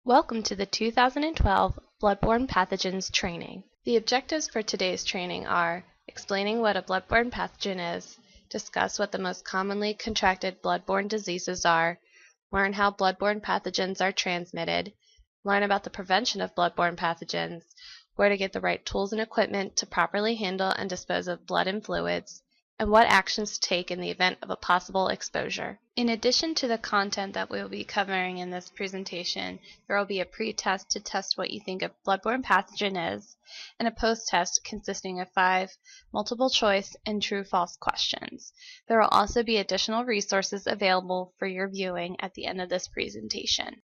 Welcome to the 2012 Bloodborne Pathogens training. The objectives for today's training are explaining what a bloodborne pathogen is, discuss what the most commonly contracted bloodborne diseases are, learn how bloodborne pathogens are transmitted, learn about the prevention of bloodborne pathogens, where to get the right tools and equipment to properly handle and dispose of blood and fluids, and what actions to take in the event of a possible exposure. In addition to the content that we will be covering in this presentation, there will be a pre-test to test what you think a bloodborne pathogen is, and a post-test consisting of 5 multiple-choice and true-false questions. There will also be additional resources available for your viewing at the end of this presentation.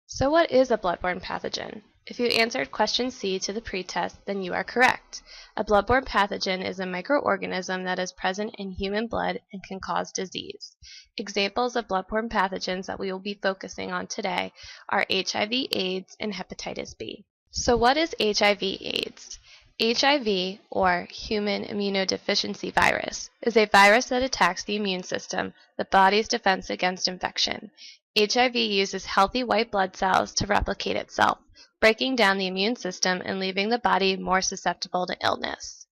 So what is a bloodborne pathogen? If you answered question C to the pretest, then you are correct. A bloodborne pathogen is a microorganism that is present in human blood and can cause disease. Examples of bloodborne pathogens that we will be focusing on today are HIV/AIDS and hepatitis B. So what is HIV/AIDS? HIV, or human immunodeficiency virus, is a virus that attacks the immune system, the body's defense against infection. HIV uses healthy white blood cells to replicate itself, breaking down the immune system and leaving the body more susceptible to illness.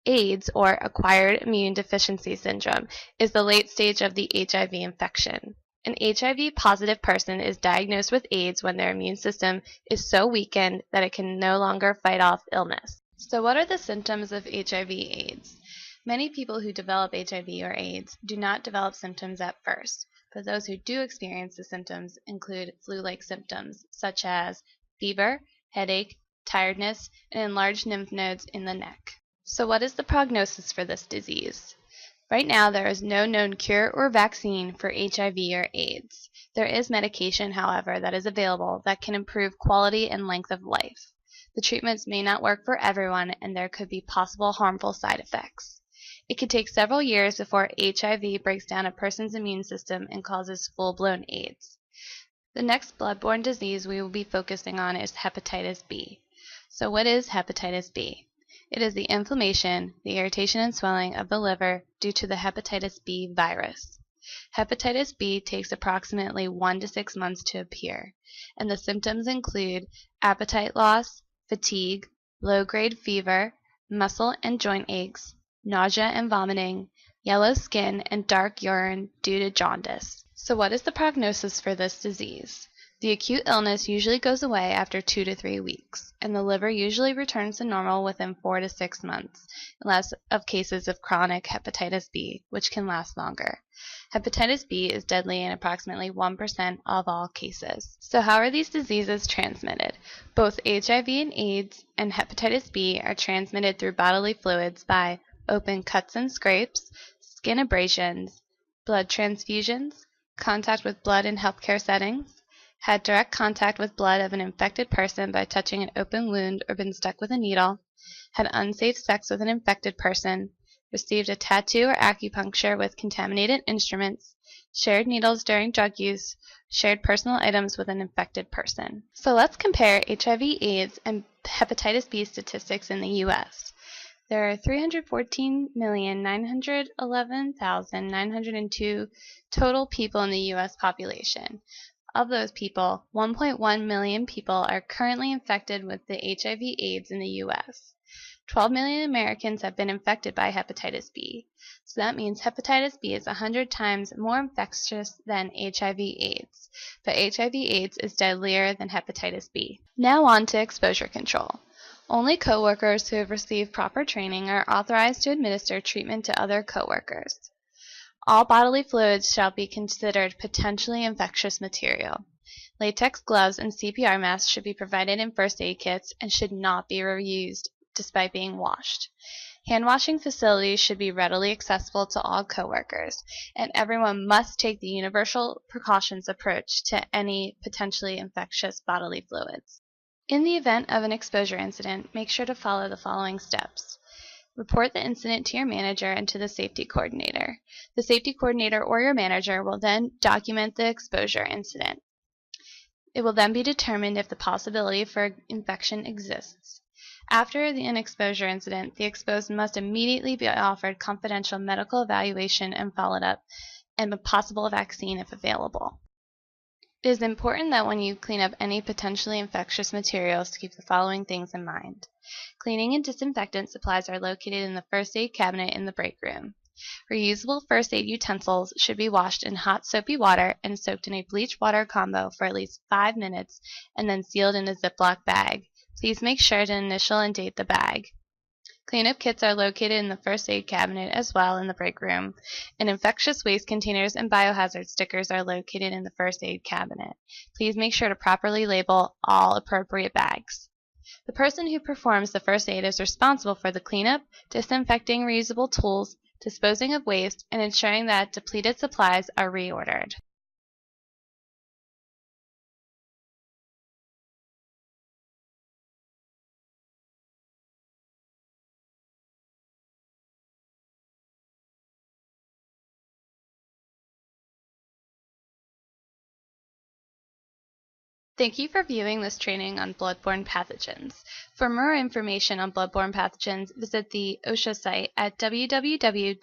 AIDS, or acquired immune deficiency syndrome, is the late stage of the HIV infection. An HIV-positive person is diagnosed with AIDS when their immune system is so weakened that it can no longer fight off illness. So what are the symptoms of HIV/AIDS? Many people who develop HIV or AIDS do not develop symptoms at first, but those who do experience the symptoms include flu-like symptoms such as fever, headache, tiredness, and enlarged lymph nodes in the neck. So what is the prognosis for this disease? Right now, there is no known cure or vaccine for HIV or AIDS. There is medication, however, that is available that can improve quality and length of life. The treatments may not work for everyone, and there could be possible harmful side effects. It could take several years before HIV breaks down a person's immune system and causes full-blown AIDS. The next bloodborne disease we will be focusing on is hepatitis B. So what is hepatitis B? It is the inflammation, the irritation and swelling of the liver due to the hepatitis B virus. Hepatitis B takes approximately 1 to 6 months to appear, and the symptoms include appetite loss, fatigue, low-grade fever, muscle and joint aches, nausea and vomiting, yellow skin, and dark urine due to jaundice. So what is the prognosis for this disease? The acute illness usually goes away after 2 to 3 weeks, and the liver usually returns to normal within 4 to 6 months, unless of cases of chronic hepatitis B, which can last longer. Hepatitis B is deadly in approximately 1% of all cases. So how are these diseases transmitted? Both HIV and AIDS and hepatitis B are transmitted through bodily fluids by open cuts and scrapes, skin abrasions, blood transfusions, contact with blood in healthcare settings, had direct contact with blood of an infected person by touching an open wound or been stuck with a needle, had unsafe sex with an infected person, received a tattoo or acupuncture with contaminated instruments, shared needles during drug use, shared personal items with an infected person. So let's compare HIV/AIDS and hepatitis B statistics in the U.S. There are 314,911,902 total people in the U.S. population. Of those people, 1.1 million people are currently infected with the HIV/AIDS in the U.S. 12 million Americans have been infected by hepatitis B. So that means hepatitis B is 100 times more infectious than HIV/AIDS. But HIV/AIDS is deadlier than hepatitis B. Now on to exposure control. Only coworkers who have received proper training are authorized to administer treatment to other coworkers. All bodily fluids shall be considered potentially infectious material. Latex gloves and CPR masks should be provided in first aid kits and should not be reused despite being washed. Hand washing facilities should be readily accessible to all coworkers, and everyone must take the universal precautions approach to any potentially infectious bodily fluids. In the event of an exposure incident, make sure to follow the following steps. Report the incident to your manager and to the safety coordinator. The safety coordinator or your manager will then document the exposure incident. It will then be determined if the possibility for infection exists. After an exposure incident, the exposed must immediately be offered confidential medical evaluation and followed up, and a possible vaccine if available. It is important that when you clean up any potentially infectious materials to keep the following things in mind. Cleaning and disinfectant supplies are located in the first aid cabinet in the break room. Reusable first aid utensils should be washed in hot soapy water and soaked in a bleach water combo for at least 5 minutes and then sealed in a Ziploc bag. Please make sure to initial and date the bag. Cleanup kits are located in the first aid cabinet as well in the break room, and infectious waste containers and biohazard stickers are located in the first aid cabinet. Please make sure to properly label all appropriate bags. The person who performs the first aid is responsible for the cleanup, disinfecting reusable tools, disposing of waste, and ensuring that depleted supplies are reordered. Thank you for viewing this training on bloodborne pathogens. For more information on bloodborne pathogens, visit the OSHA site at www.osha.org.